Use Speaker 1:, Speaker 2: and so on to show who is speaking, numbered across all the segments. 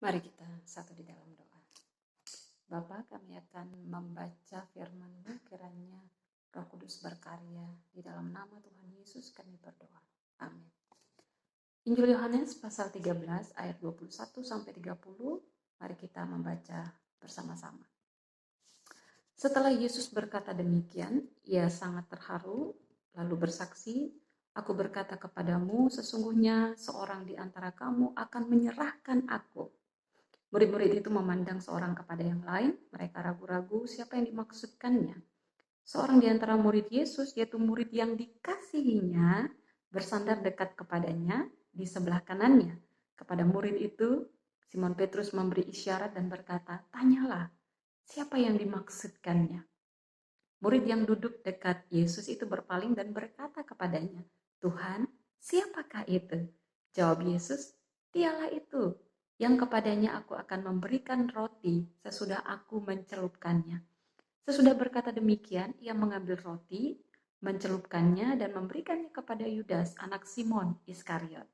Speaker 1: Mari kita satu di dalam doa. Bapa, kami akan membaca firman-Mu, kiranya Roh Kudus berkarya. Di dalam nama Tuhan Yesus kami berdoa. Amin. Injil Yohanes pasal 13 ayat 21 sampai 30. Mari kita membaca bersama-sama. Setelah Yesus berkata demikian, ia sangat terharu lalu bersaksi, "Aku berkata kepadamu, sesungguhnya seorang di antara kamu akan menyerahkan aku." Murid-murid itu memandang seorang kepada yang lain, mereka ragu-ragu siapa yang dimaksudkannya. Seorang di antara murid Yesus, yaitu murid yang dikasihinya, bersandar dekat kepadanya di sebelah kanannya. Kepada murid itu, Simon Petrus memberi isyarat dan berkata, "Tanyalah, siapa yang dimaksudkannya?" Murid yang duduk dekat Yesus itu berpaling dan berkata kepadanya, "Tuhan, siapakah itu?" Jawab Yesus, "Dialah itu, yang kepadanya aku akan memberikan roti sesudah aku mencelupkannya." Sesudah berkata demikian, ia mengambil roti, mencelupkannya dan memberikannya kepada Yudas, anak Simon Iskariot.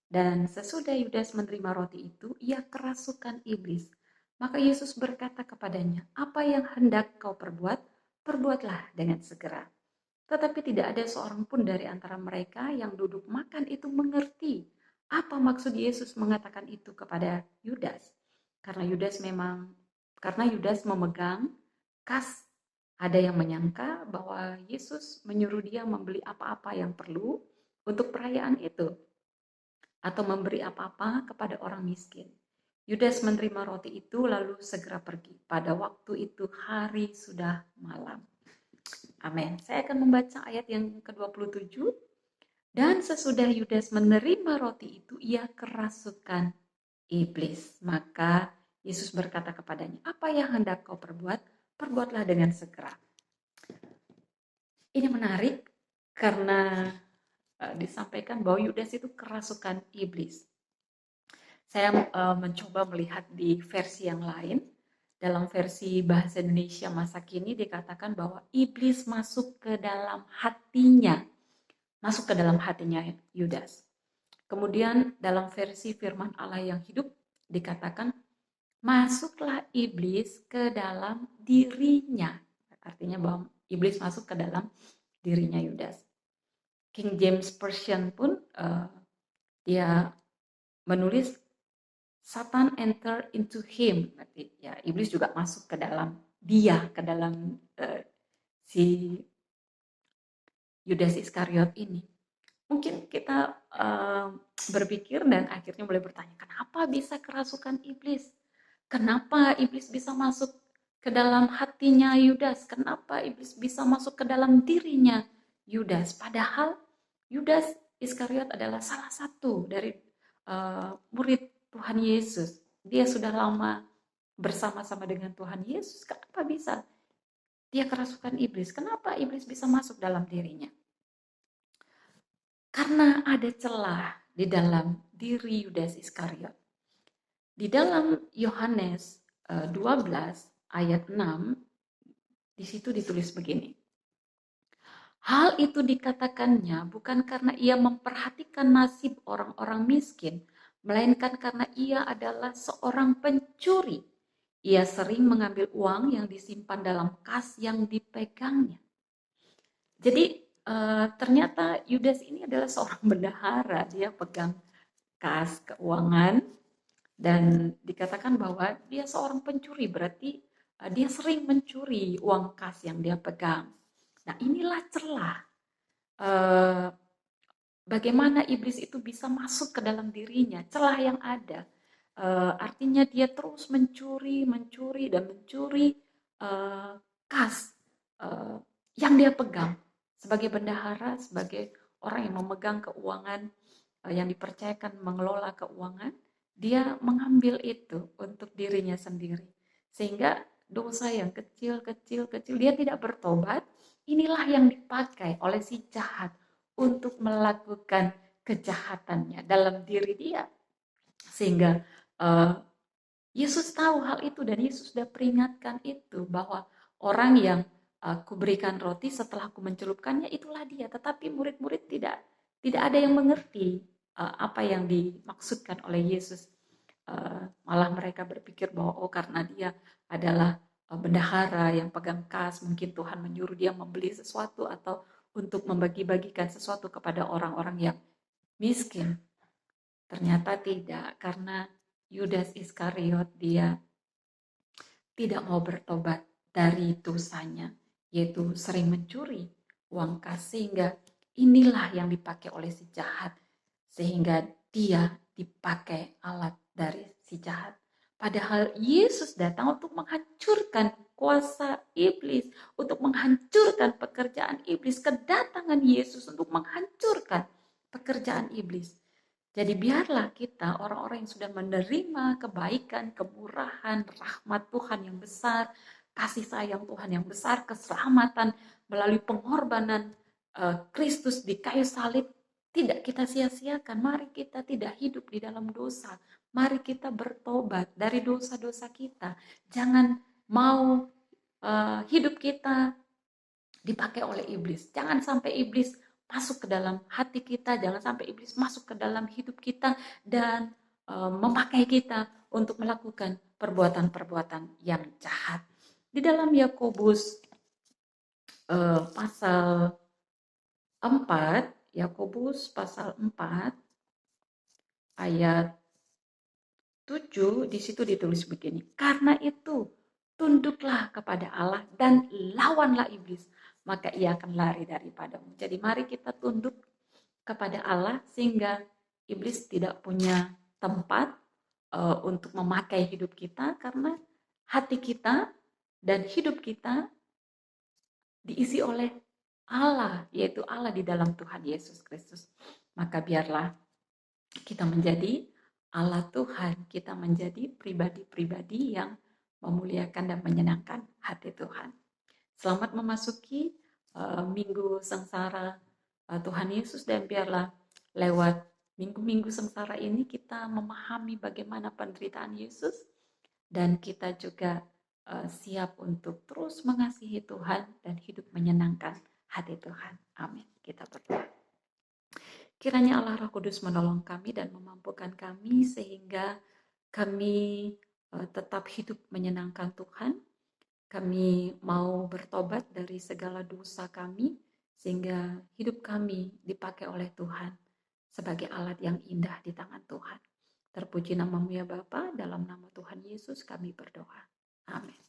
Speaker 1: Dan sesudah Yudas menerima roti itu, ia kerasukan iblis. Maka Yesus berkata kepadanya, "Apa yang hendak kau perbuat, perbuatlah dengan segera." Tetapi tidak ada seorang pun dari antara mereka yang duduk makan itu mengerti apa maksud Yesus mengatakan itu kepada Yudas. Karena Yudas memegang kas. Ada yang menyangka bahwa Yesus menyuruh dia membeli apa-apa yang perlu untuk perayaan itu, atau memberi apa-apa kepada orang miskin. Yudas menerima roti itu lalu segera pergi. Pada waktu itu hari sudah malam. Amin. Saya akan membaca ayat yang ke-27. Dan sesudah Yudas menerima roti itu, ia kerasukan iblis. Maka Yesus berkata kepadanya, "Apa yang hendak kau perbuat? Perbuatlah dengan segera." Ini menarik karena disampaikan bahwa Yudas itu kerasukan iblis. Saya mencoba melihat di versi yang lain. Dalam versi bahasa Indonesia masa kini dikatakan bahwa iblis masuk ke dalam hatinya Yudas. Kemudian dalam versi firman Allah yang hidup dikatakan, "Masuklah iblis ke dalam dirinya." Artinya bahwa iblis masuk ke dalam dirinya Yudas. King James Version pun dia menulis Satan enter into him. Berarti ya iblis juga masuk ke dalam dia, ke dalam si Yudas Iskariot ini. Mungkin kita berpikir dan akhirnya mulai bertanya, kenapa bisa kerasukan iblis? Kenapa iblis bisa masuk ke dalam hatinya Yudas? Kenapa iblis bisa masuk ke dalam dirinya Yudas? Padahal Yudas Iskariot adalah salah satu dari murid Tuhan Yesus. Dia sudah lama bersama-sama dengan Tuhan Yesus. Kenapa bisa dia kerasukan iblis? Kenapa iblis bisa masuk dalam dirinya? Karena ada celah di dalam diri Yudas Iskariot. Di dalam Yohanes 12 ayat 6, di situ ditulis begini. Hal itu dikatakannya bukan karena ia memperhatikan nasib orang-orang miskin, melainkan karena ia adalah seorang pencuri. Ia sering mengambil uang yang disimpan dalam kas yang dipegangnya. Jadi ternyata Yudas ini adalah seorang bendahara. Dia pegang kas keuangan dan dikatakan bahwa dia seorang pencuri. Berarti dia sering mencuri uang kas yang dia pegang. Nah, inilah celah bagaimana iblis itu bisa masuk ke dalam dirinya, celah yang ada. Artinya dia terus mencuri dan mencuri kas yang dia pegang. Sebagai bendahara, sebagai orang yang memegang keuangan, yang dipercayakan mengelola keuangan, dia mengambil itu untuk dirinya sendiri. Sehingga dosa yang kecil, dia tidak bertobat, inilah yang dipakai oleh si jahat untuk melakukan kejahatannya dalam diri dia. Sehingga Yesus tahu hal itu dan Yesus sudah peringatkan itu bahwa orang yang aku berikan roti setelah aku mencelupkannya itulah dia. Tetapi murid-murid tidak ada yang mengerti apa yang dimaksudkan oleh Yesus malah mereka berpikir bahwa karena dia adalah bendahara yang pegang kas, mungkin Tuhan menyuruh dia membeli sesuatu atau untuk membagi-bagikan sesuatu kepada orang-orang yang miskin. Ternyata tidak, karena Yudas Iskariot dia tidak mau bertobat dari dosanya, yaitu sering mencuri uang kas, sehingga inilah yang dipakai oleh si jahat, sehingga dia dipakai alat dari si jahat. Padahal Yesus datang untuk menghancurkan kuasa iblis, untuk menghancurkan pekerjaan iblis. Kedatangan Yesus untuk menghancurkan pekerjaan iblis. Jadi biarlah kita orang-orang yang sudah menerima kebaikan, kemurahan, rahmat Tuhan yang besar, kasih sayang Tuhan yang besar, keselamatan melalui pengorbanan Kristus di kayu salib, tidak kita sia-siakan. Mari kita tidak hidup di dalam dosa. Mari kita bertobat dari dosa-dosa kita. Jangan mau hidup kita dipakai oleh iblis. Jangan sampai iblis masuk ke dalam hati kita, jangan sampai iblis masuk ke dalam hidup kita dan memakai kita untuk melakukan perbuatan-perbuatan yang jahat. Di dalam Yakobus pasal 4, Yakobus pasal 4 ayat 7, di situ ditulis begini, karena itu tunduklah kepada Allah dan lawanlah iblis, maka ia akan lari daripadamu. Jadi mari kita tunduk kepada Allah sehingga iblis tidak punya tempat untuk memakai hidup kita, karena hati kita dan hidup kita diisi oleh Allah, yaitu Allah di dalam Tuhan Yesus Kristus. Maka biarlah kita menjadi Allah Tuhan, kita menjadi pribadi-pribadi yang memuliakan dan menyenangkan hati Tuhan. Selamat memasuki minggu sengsara Tuhan Yesus, dan biarlah lewat minggu-minggu sengsara ini kita memahami bagaimana penderitaan Yesus, dan kita juga siap untuk terus mengasihi Tuhan dan hidup menyenangkan hati Tuhan. Amin. Kita berdoa. Kiranya Allah Roh Kudus menolong kami dan memampukan kami sehingga kami tetap hidup menyenangkan Tuhan. Kami mau bertobat dari segala dosa kami sehingga hidup kami dipakai oleh Tuhan sebagai alat yang indah di tangan Tuhan. Terpuji namamu ya Bapa, dalam nama Tuhan Yesus kami berdoa. Amin.